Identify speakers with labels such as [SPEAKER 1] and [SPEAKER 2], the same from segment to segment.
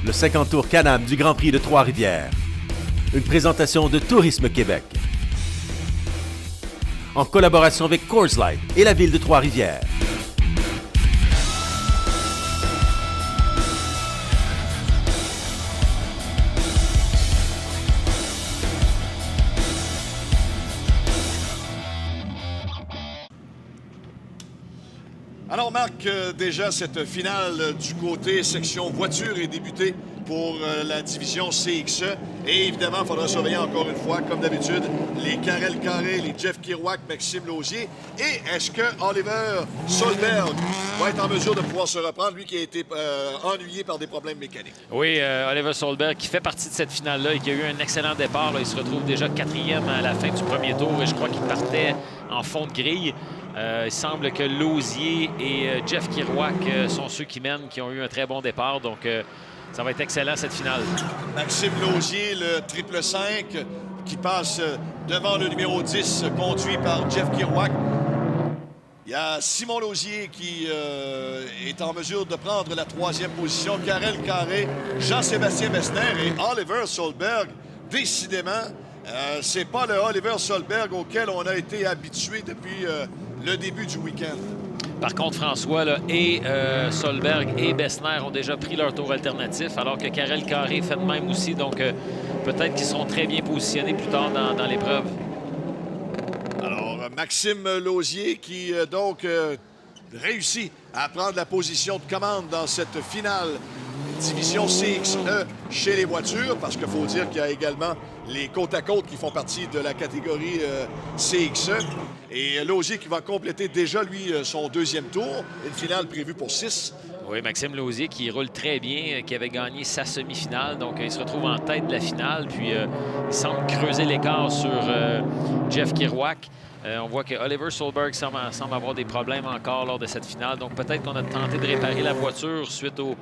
[SPEAKER 1] le 50 tours Can-Am du Grand Prix de Trois-Rivières. Une présentation de Tourisme Québec. En collaboration avec Coors Light et la ville de Trois-Rivières.
[SPEAKER 2] Alors Marc, déjà cette finale du côté section voiture est débutée pour la division CXE. Et évidemment, il faudra surveiller encore une fois, comme d'habitude, les Karel Carré, les Jeff Kirouac, Maxime Lausier. Et est-ce que Oliver Solberg va être en mesure de pouvoir se reprendre, lui qui a été ennuyé par des problèmes mécaniques?
[SPEAKER 3] Oui, Oliver Solberg qui fait partie de cette finale-là et qui a eu un excellent départ. Là, il se retrouve déjà 4e à la fin du premier tour et je crois qu'il partait en fond de grille. Il semble que Lausier et Jeff Kirouac sont ceux qui mènent, qui ont eu un très bon départ. Donc, ça va être excellent, cette finale.
[SPEAKER 2] Maxime Lausier, le triple 5, qui passe devant le numéro 10, conduit par Jeff Kirouac. Il y a Simon Lausier qui est en mesure de prendre la 3e position. Karel Carré, Jean-Sébastien Bessner et Oliver Solberg. Décidément, c'est pas le Oliver Solberg auquel on a été habitué depuis le début du week-end.
[SPEAKER 3] Par contre, François, là, et Solberg et Bessner ont déjà pris leur tour alternatif, alors que Karel Carré fait de même aussi. Donc, peut-être qu'ils seront très bien positionnés plus tard dans l'épreuve.
[SPEAKER 2] Alors, Maxime Lausier qui, donc, réussit à prendre la position de commande dans cette finale division CXE chez les voitures, parce qu'il faut dire qu'il y a également les côte-à-côte qui font partie de la catégorie CXE. Et Lausier qui va compléter déjà, lui, son 2e tour. Une finale prévue pour 6.
[SPEAKER 3] Oui, Maxime Lausier qui roule très bien, qui avait gagné sa semi-finale. Donc, il se retrouve en tête de la finale. Puis, il semble creuser l'écart sur Jeff Kirouac. On voit que Oliver Solberg semble avoir des problèmes encore lors de cette finale. Donc, peut-être qu'on a tenté de réparer la voiture suite au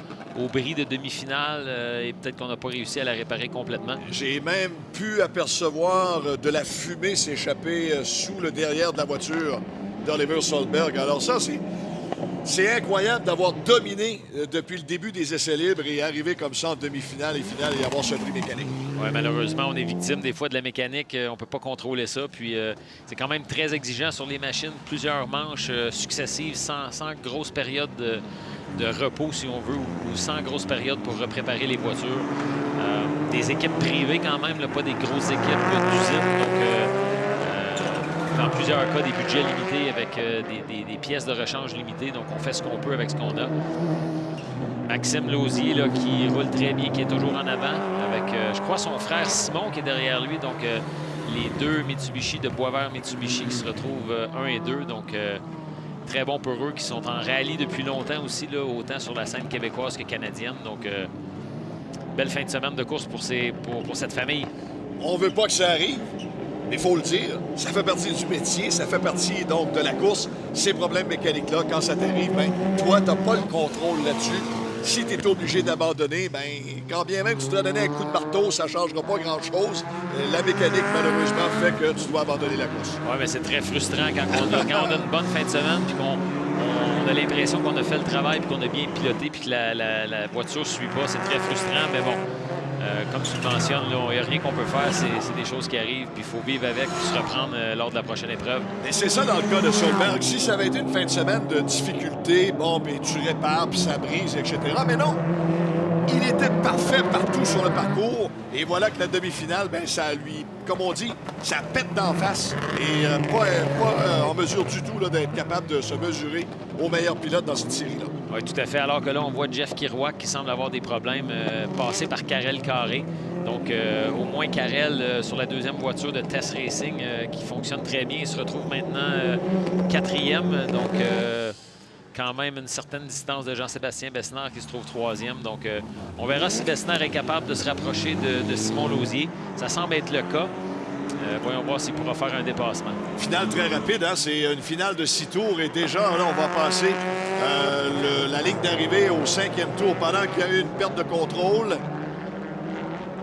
[SPEAKER 3] bris de demi-finale et peut-être qu'on n'a pas réussi à la réparer complètement.
[SPEAKER 2] J'ai même pu apercevoir de la fumée s'échapper sous le derrière de la voiture d'Oliver Solberg. Alors ça, c'est incroyable d'avoir dominé depuis le début des essais libres et arriver comme ça en demi-finale et finale et avoir ce prix mécanique.
[SPEAKER 3] Oui, malheureusement, on est victime des fois de la mécanique. On ne peut pas contrôler ça. Puis c'est quand même très exigeant sur les machines. Plusieurs manches successives sans grosse période de repos, si on veut, ou sans grosse période pour repréparer les voitures. Des équipes privées quand même, là, pas des grosses équipes d'usine. Donc, dans plusieurs cas, des budgets limités avec des pièces de rechange limitées. Donc, on fait ce qu'on peut avec ce qu'on a. Maxime Lausier, là, qui roule très bien, qui est toujours en avant, avec, je crois, son frère Simon qui est derrière lui. Donc, les deux Mitsubishi de Boisvert Mitsubishi qui se retrouvent 1 et 2. Donc, très bon pour eux, qui sont en rallye depuis longtemps aussi, là, autant sur la scène québécoise que canadienne. Donc, belle fin de semaine de course pour cette famille.
[SPEAKER 2] On veut pas que ça arrive. Mais il faut le dire, ça fait partie du métier, ça fait partie donc de la course. Ces problèmes mécaniques-là, quand ça t'arrive, ben, toi, tu n'as pas le contrôle là-dessus. Si tu es obligé d'abandonner, ben, quand bien même tu dois donner un coup de marteau, ça ne changera pas grand-chose. La mécanique, malheureusement, fait que tu dois abandonner la course.
[SPEAKER 3] Oui, mais c'est très frustrant quand on a une bonne fin de semaine puis qu'on a l'impression qu'on a fait le travail puis qu'on a bien piloté puis que la voiture ne suit pas. C'est très frustrant, mais bon. Comme tu le mentionnes, il n'y a rien qu'on peut faire. C'est des choses qui arrivent, puis il faut vivre avec puis se reprendre lors de la prochaine épreuve.
[SPEAKER 2] Et c'est ça dans le cas de Solberg. Si ça avait été une fin de semaine de difficulté, bon, puis tu répares, puis ça brise, etc. Mais non, il était parfait partout sur le parcours. Et voilà que la demi-finale, ben, ça lui, comme on dit, ça pète d'en face. Et pas en mesure du tout d'être capable de se mesurer au meilleur pilote dans cette série-là.
[SPEAKER 3] Oui, tout à fait. Alors que là, on voit Jeff Kirouac qui semble avoir des problèmes passés par Karel Carré. Donc, au moins, Karel, sur la 2e voiture de Test Racing, qui fonctionne très bien, il se retrouve maintenant 4e. Donc, quand même une certaine distance de Jean-Sébastien Bessner qui se trouve 3e. Donc, on verra si Bessner est capable de se rapprocher de Simon Lausier. Ça semble être le cas. Voyons voir s'il pourra faire un dépassement.
[SPEAKER 2] Finale très rapide, hein? C'est une finale de 6 tours et déjà, là, on va passer la ligne d'arrivée au 5e tour pendant qu'il y a eu une perte de contrôle.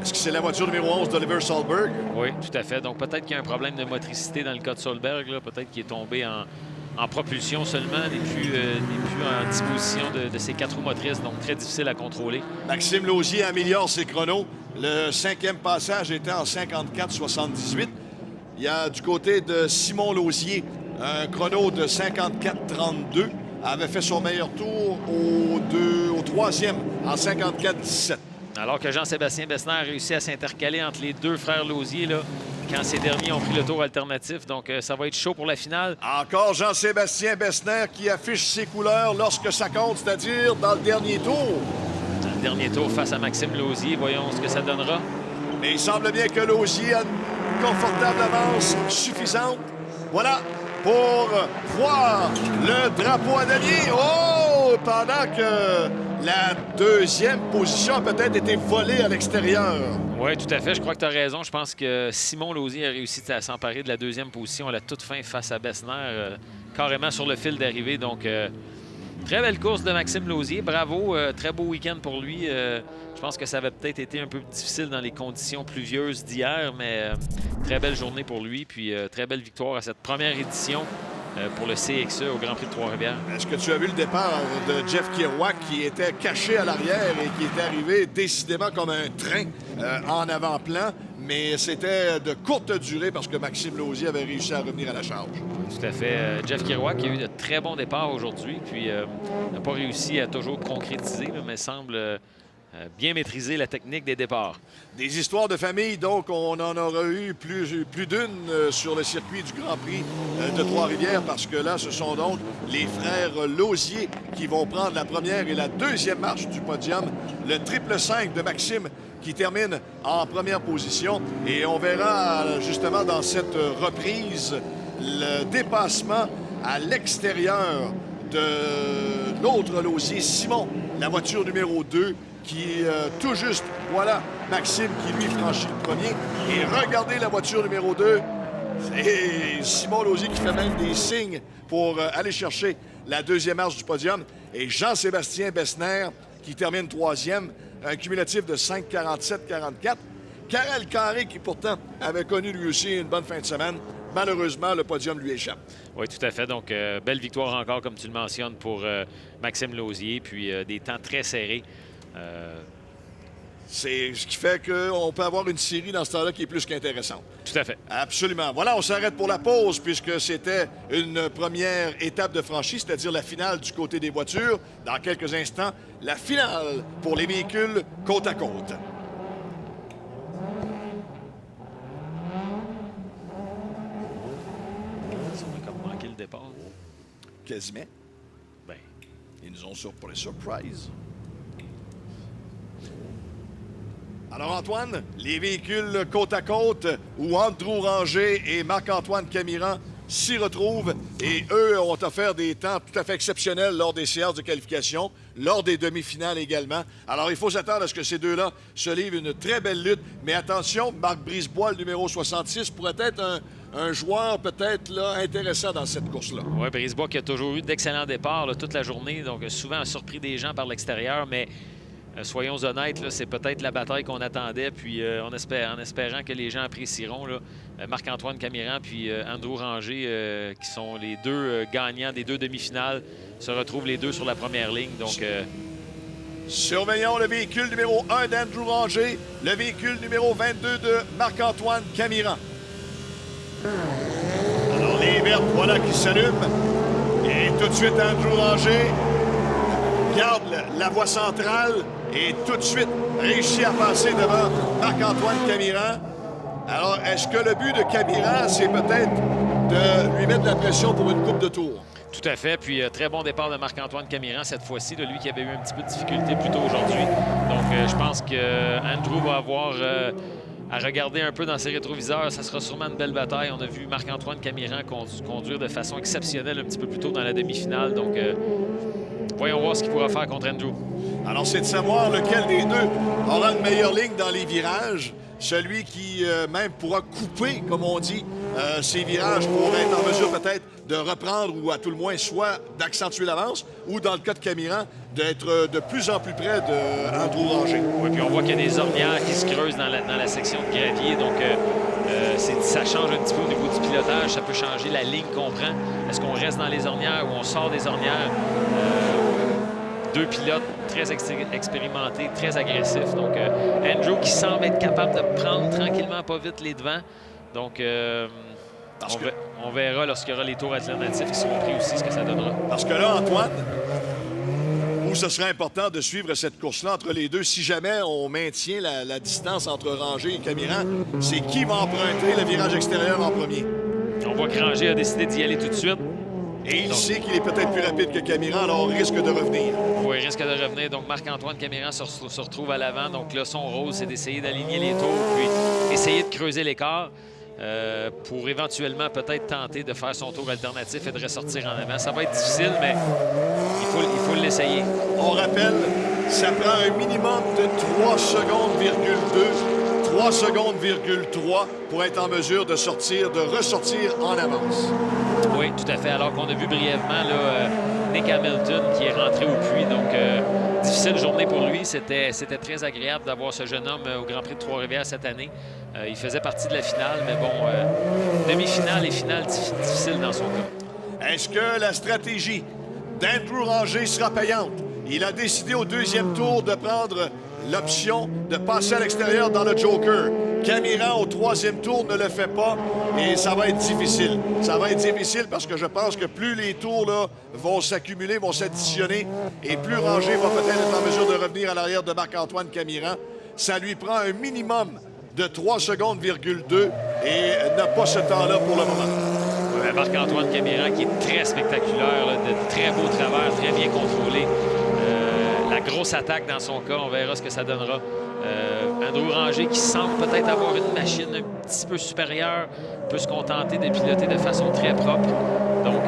[SPEAKER 2] Est-ce que c'est la voiture numéro 11 d'Oliver Solberg?
[SPEAKER 3] Oui, tout à fait. Donc peut-être qu'il y a un problème de motricité dans le cas de Solberg. Peut-être qu'il est tombé en propulsion seulement, n'est plus en disposition de ses 4 roues motrices, donc très difficile à contrôler.
[SPEAKER 2] Maxime Lausier améliore ses chronos. Le 5e passage était en 54,78. Il y a du côté de Simon Lausier un chrono de 54,32. Avait fait son meilleur tour au 3e en 54,17.
[SPEAKER 3] Alors que Jean-Sébastien Besnard a réussi à s'intercaler entre les deux frères Lausier là, quand ces derniers ont pris le tour alternatif. Donc, ça va être chaud pour la finale.
[SPEAKER 2] Encore Jean-Sébastien Besnard qui affiche ses couleurs lorsque ça compte, c'est-à-dire dans le dernier tour.
[SPEAKER 3] Dans le dernier tour face à Maxime Lausier. Voyons ce que ça donnera.
[SPEAKER 2] Mais il semble bien que Lausier a une confortable avance suffisante. Voilà, pour voir le drapeau à damier. Oh! Pendant que la 2e position a peut-être été volée à l'extérieur.
[SPEAKER 3] Oui, tout à fait. Je crois que tu as raison. Je pense que Simon Lausier a réussi à s'emparer de la 2e position à la toute fin face à Besnard, carrément sur le fil d'arrivée. Donc, très belle course de Maxime Lausier. Bravo. Très beau week-end pour lui. Je pense que ça avait peut-être été un peu difficile dans les conditions pluvieuses d'hier, mais très belle journée pour lui. Puis, très belle victoire à cette première édition pour le CXE au Grand Prix de Trois-Rivières.
[SPEAKER 2] Est-ce que tu as vu le départ de Jeff Kerouac qui était caché à l'arrière et qui était arrivé décidément comme un train en avant-plan, mais c'était de courte durée parce que Maxime Lausier avait réussi à revenir à la charge.
[SPEAKER 3] Tout à fait. Jeff Kerouac qui a eu de très bons départs aujourd'hui, puis n'a pas réussi à toujours concrétiser, là, mais semble bien maîtriser la technique des départs.
[SPEAKER 2] Des histoires de famille, donc on en aura eu plus d'une sur le circuit du Grand Prix de Trois-Rivières parce que là, ce sont donc les frères Lausier qui vont prendre la première et la 2e marche du podium. Le 555 de Maxime qui termine en première position. Et on verra justement dans cette reprise le dépassement à l'extérieur de l'autre Lausier, Simon, la voiture numéro 2, qui tout juste, voilà, Maxime qui lui franchit le premier. Et regardez la voiture numéro 2. C'est Simon Lausier qui fait même des signes pour aller chercher la 2e marche du podium. Et Jean-Sébastien Besnard qui termine 3e, un cumulatif de 5,47-44. Karel Carré qui pourtant avait connu lui aussi une bonne fin de semaine. Malheureusement, le podium lui échappe.
[SPEAKER 3] Oui, tout à fait. Donc, belle victoire encore, comme tu le mentionnes, pour Maxime Lausier. Puis des temps très serrés.
[SPEAKER 2] C'est ce qui fait qu'on peut avoir une série dans ce temps-là qui est plus qu'intéressante.
[SPEAKER 3] Tout à fait.
[SPEAKER 2] Absolument. Voilà, on s'arrête pour la pause puisque c'était une première étape de franchise, c'est-à-dire la finale du côté des voitures. Dans quelques instants, la finale pour les véhicules côte à côte.
[SPEAKER 3] On a comme manqué le départ.
[SPEAKER 2] Quasiment.
[SPEAKER 3] Ben.
[SPEAKER 2] Ils nous ont surprise. Alors, Antoine, les véhicules côte à côte où Andrew Ranger et Marc-Antoine Camiran s'y retrouvent et eux ont offert des temps tout à fait exceptionnels lors des séances de qualification, lors des demi-finales également. Alors, il faut s'attendre à ce que ces deux-là se livrent une très belle lutte. Mais attention, Marc Brisebois, le numéro 66, pourrait être un joueur peut-être là intéressant dans cette course-là.
[SPEAKER 3] Oui, Brisebois qui a toujours eu d'excellents départs là, toute la journée, donc souvent a surpris des gens par l'extérieur, mais soyons honnêtes, c'est peut-être la bataille qu'on attendait, puis en espérant que les gens apprécieront là, Marc-Antoine Camiran puis Andrew Ranger, qui sont les deux gagnants des deux demi-finales, se retrouvent les deux sur la première ligne. Donc,
[SPEAKER 2] surveillons le véhicule numéro 1 d'Andrew Ranger, le véhicule numéro 22 de Marc-Antoine Camiran. Alors, les vertes, voilà qui s'allument. Et tout de suite, Andrew Ranger garde la voie centrale et tout de suite réussit à passer devant Marc-Antoine Camiran. Alors, est-ce que le but de Camiran, c'est peut-être de lui mettre la pression pour une coupe de tour?
[SPEAKER 3] Tout à fait. Puis, très bon départ de Marc-Antoine Camiran cette fois-ci. Lui qui avait eu un petit peu de difficulté plus tôt aujourd'hui. Donc, je pense que Andrew va avoir à regarder un peu dans ses rétroviseurs. Ça sera sûrement une belle bataille. On a vu Marc-Antoine Camiran conduire de façon exceptionnelle un petit peu plus tôt dans la demi-finale. Donc, voyons voir ce qu'il pourra faire contre Andrew.
[SPEAKER 2] Alors, c'est de savoir lequel des deux aura une meilleure ligne dans les virages. Celui qui même pourra couper, comme on dit, ses virages pour être en mesure peut-être de reprendre ou à tout le moins soit d'accentuer l'avance ou, dans le cas de Camiran, d'être de plus en plus près d'Andrew Ranger.
[SPEAKER 3] Oui, puis on voit qu'il y a des ornières qui se creusent dans la section de gravier. Donc, Ça change un petit peu au niveau du pilotage. Ça peut changer la ligne qu'on prend. Est-ce qu'on reste dans les ornières ou on sort des ornières? Deux pilotes très expérimentés, très agressifs. Donc, Andrew qui semble être capable de prendre tranquillement, pas vite, les devants. Donc, on verra lorsqu'il y aura les tours alternatifs qui seront pris aussi, ce que ça donnera.
[SPEAKER 2] Parce que là, Antoine, où ce serait important de suivre cette course-là entre les deux, si jamais on maintient la distance entre Ranger et Camiran, c'est qui va emprunter le virage extérieur en premier?
[SPEAKER 3] On voit que Ranger a décidé d'y aller tout de suite.
[SPEAKER 2] Et il sait qu'il est peut-être plus rapide que Camiran, alors il risque de revenir.
[SPEAKER 3] Oui, il risque de revenir. Donc, Marc-Antoine Camiran se retrouve à l'avant. Donc là, son rôle, c'est d'essayer d'aligner les tours, puis essayer de creuser l'écart pour éventuellement peut-être tenter de faire son tour alternatif et de ressortir en avant. Ça va être difficile, mais il faut l'essayer.
[SPEAKER 2] On rappelle, ça prend un minimum de 3 secondes,2, 3 secondes,3 pour être en mesure de ressortir en avance.
[SPEAKER 3] Oui, tout à fait. Alors qu'on a vu brièvement là, Nick Hamilton qui est rentré au puits. Donc, difficile journée pour lui. C'était très agréable d'avoir ce jeune homme au Grand Prix de Trois-Rivières cette année. Il faisait partie de la finale, mais bon, demi-finale et finale difficile dans son cas.
[SPEAKER 2] Est-ce que la stratégie d'Andrew Ranger sera payante? Il a décidé au deuxième tour de prendre l'option de passer à l'extérieur dans le Joker. Camiran, au troisième tour, ne le fait pas et ça va être difficile. Ça va être difficile parce que je pense que plus les tours là, vont s'accumuler, vont s'additionner et plus Ranger va peut-être être en mesure de revenir à l'arrière de Marc-Antoine Camiran. Ça lui prend un minimum de 3 secondes,2 et n'a pas ce temps-là pour le moment.
[SPEAKER 3] Marc-Antoine Camiran qui est très spectaculaire, là, de très beaux travers, très bien contrôlé. La grosse attaque dans son cas, on verra ce que ça donnera. Andrew Ranger qui semble peut-être avoir une machine un petit peu supérieure, peut se contenter de piloter de façon très propre. Donc,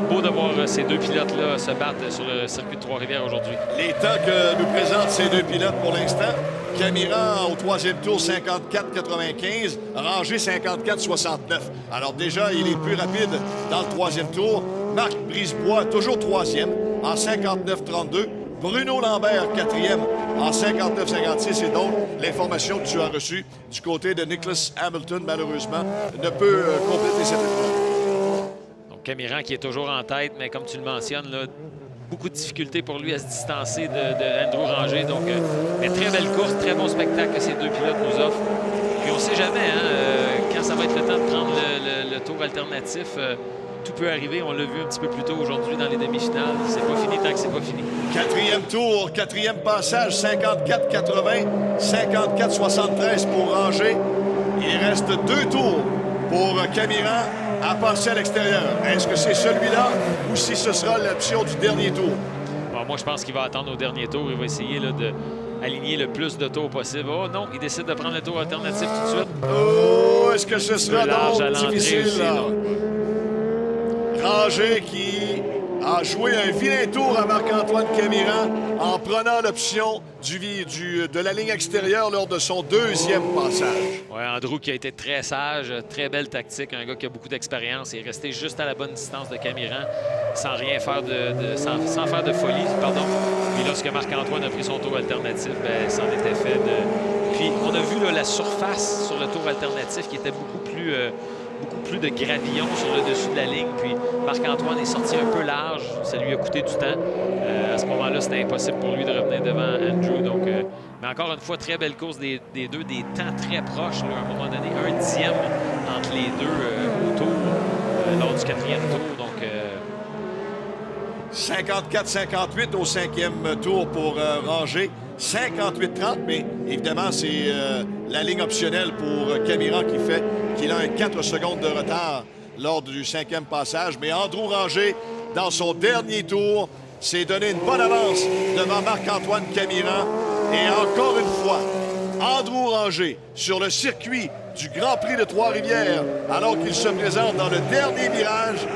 [SPEAKER 3] beau de voir ces deux pilotes-là se battre sur le circuit de Trois-Rivières aujourd'hui.
[SPEAKER 2] Les temps que nous présentent ces deux pilotes pour l'instant, Camiran au troisième tour 54,95, Ranger 54,69. Alors déjà, il est plus rapide dans le troisième tour. Marc Brisebois, toujours troisième, en 59,32. Bruno Lambert, quatrième, en 59,56. Et donc, l'information que tu as reçue du côté de Nicholas Hamilton, malheureusement, ne peut compléter cette épreuve.
[SPEAKER 3] Donc, Camiran qui est toujours en tête, mais comme tu le mentionnes, là, beaucoup de difficultés pour lui à se distancer de Andrew Ranger. Donc, mais très belle course, très bon spectacle que ces deux pilotes nous offrent. Puis on ne sait jamais, hein, quand ça va être le temps de prendre le tour alternatif, tout peut arriver. On l'a vu un petit peu plus tôt aujourd'hui dans les demi-finales. C'est pas fini tant que c'est pas fini.
[SPEAKER 2] Quatrième tour, quatrième passage, 54,80, 54,73 pour Ranger. Il reste 2 tours pour Camiran à passer à l'extérieur. Est-ce que c'est celui-là ou si ce sera l'option du dernier tour?
[SPEAKER 3] Bon, moi, je pense qu'il va attendre au dernier tour. Il va essayer là, d'aligner le plus de tours possible. Oh non, il décide de prendre le tour alternatif tout de suite.
[SPEAKER 2] Oh, est-ce que ce sera
[SPEAKER 3] large à
[SPEAKER 2] donc difficile?
[SPEAKER 3] aussi,
[SPEAKER 2] là? Ranger qui a joué un vilain tour à Marc-Antoine Camiran en prenant l'option de la ligne extérieure lors de son deuxième passage.
[SPEAKER 3] Oui, Andrew qui a été très sage, très belle tactique, un gars qui a beaucoup d'expérience. Il est resté juste à la bonne distance de Camiran sans rien faire sans faire de folie, pardon. Puis lorsque Marc-Antoine a pris son tour alternatif, ben, c'en était fait de... Puis on a vu là, la surface sur le tour alternatif qui était beaucoup plus de gravillon sur le dessus de la ligne. Puis Marc-Antoine est sorti un peu large. Ça lui a coûté du temps. À ce moment-là, c'était impossible pour lui de revenir devant Andrew. Donc, mais encore une fois, très belle course des deux, des temps très proches. Là, à un moment donné, 1/10 entre les deux au tour, lors du quatrième tour. Donc,
[SPEAKER 2] 54-58 au cinquième tour pour Ranger. 58-30, mais évidemment, c'est la ligne optionnelle pour Camiran qui fait qu'il a un 4 secondes de retard lors du cinquième passage. Mais Andrew Ranger, dans son dernier tour, s'est donné une bonne avance devant Marc-Antoine Camiran. Et encore une fois, Andrew Ranger, sur le circuit du Grand Prix de Trois-Rivières, alors qu'il se présente dans le dernier virage,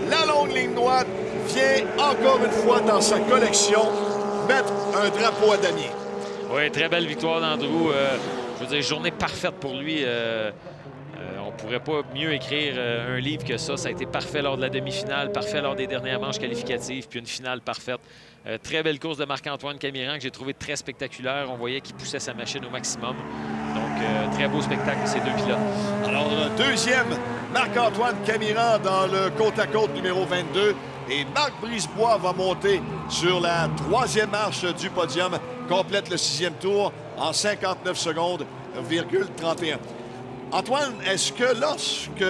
[SPEAKER 2] la longue ligne droite vient encore une fois dans sa collection mettre un drapeau à damier.
[SPEAKER 3] Oui, très belle victoire d'Andrew. Je veux dire, journée parfaite pour lui. On ne pourrait pas mieux écrire un livre que ça. Ça a été parfait lors de la demi-finale, parfait lors des dernières manches qualificatives, puis une finale parfaite. Très belle course de Marc-Antoine Camiran que j'ai trouvé très spectaculaire. On voyait qu'il poussait sa machine au maximum. Donc, très beau spectacle de ces deux pilotes.
[SPEAKER 2] Alors, deuxième, Marc-Antoine Camiran dans le côte-à-côte numéro 22. Et Marc Brisebois va monter sur la troisième marche du podium, complète le sixième tour en 59 secondes, 31. Antoine, est-ce que lorsque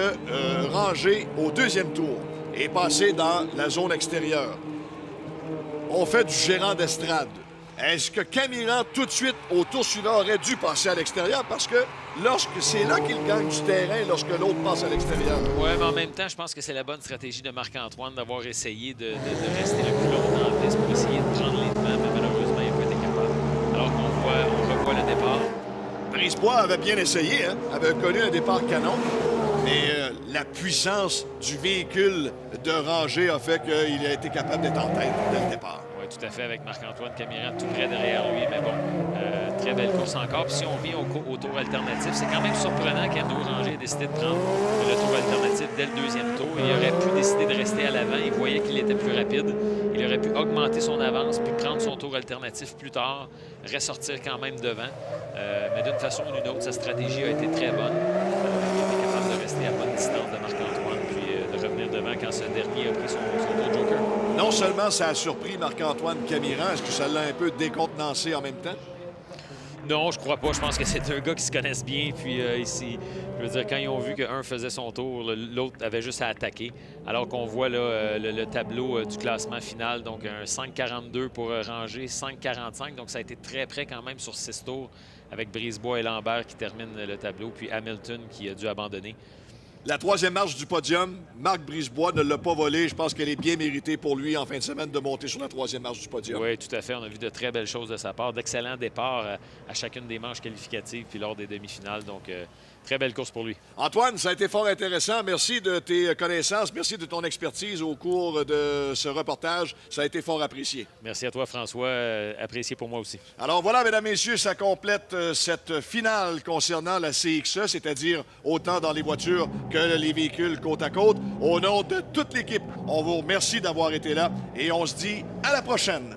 [SPEAKER 2] Ranger au deuxième tour est passé dans la zone extérieure, on fait du gérant d'estrade, est-ce que Camiran, tout de suite, au tour suivant, aurait dû passer à l'extérieur? Parce que c'est là qu'il gagne du terrain lorsque l'autre passe à l'extérieur.
[SPEAKER 3] Oui, mais en même temps, je pense que c'est la bonne stratégie de Marc-Antoine d'avoir essayé de rester le plus longtemps en piste pour essayer de prendre les devants, mais malheureusement, il n'a pas été capable. Alors qu'on revoit le départ.
[SPEAKER 2] Brisebois avait bien essayé, hein? Avait connu un départ canon, mais la puissance du véhicule de Ranger a fait qu'il a été capable d'être en tête dès le départ.
[SPEAKER 3] Oui, tout à fait, avec Marc-Antoine Camiran tout près derrière lui, mais bon, très belle course encore. Puis si on vient au tour alternatif, c'est quand même surprenant qu'Arnaud Ranger ait décidé de prendre le tour alternatif dès le deuxième tour. Il aurait pu décider de rester à l'avant, il voyait qu'il était plus rapide. Il aurait pu augmenter son avance puis prendre son tour alternatif plus tard, ressortir quand même devant. Mais d'une façon ou d'une autre, sa stratégie a été très bonne. Il était capable de rester à bonne distance de Marc-Antoine puis de revenir devant quand ce dernier a pris son tour joker.
[SPEAKER 2] Non seulement ça a surpris Marc-Antoine Camiran, est-ce que ça l'a un peu décontenancé en même temps?
[SPEAKER 3] Non, je crois pas. Je pense que c'est deux gars qui se connaissent bien. Puis ici, je veux dire, quand ils ont vu qu'un faisait son tour, l'autre avait juste à attaquer. Alors qu'on voit là, le tableau du classement final. Donc un 5,42 pour Ranger, 5,45. Donc ça a été très près quand même sur 6 tours avec Brisebois et Lambert qui terminent le tableau. Puis Hamilton qui a dû abandonner.
[SPEAKER 2] La troisième marche du podium, Marc Brisebois ne l'a pas volée. Je pense qu'elle est bien méritée pour lui en fin de semaine de monter sur la troisième marche du podium.
[SPEAKER 3] Oui, tout à fait. On a vu de très belles choses de sa part, d'excellents départs à chacune des manches qualificatives puis lors des demi-finales. Donc, très belle course pour lui.
[SPEAKER 2] Antoine, ça a été fort intéressant. Merci de tes connaissances. Merci de ton expertise au cours de ce reportage. Ça a été fort apprécié.
[SPEAKER 3] Merci à toi, François. Apprécié pour moi aussi.
[SPEAKER 2] Alors voilà, mesdames, messieurs, ça complète cette finale concernant la CXE, c'est-à-dire autant dans les voitures que les véhicules côte à côte. Au nom de toute l'équipe, on vous remercie d'avoir été là et on se dit à la prochaine.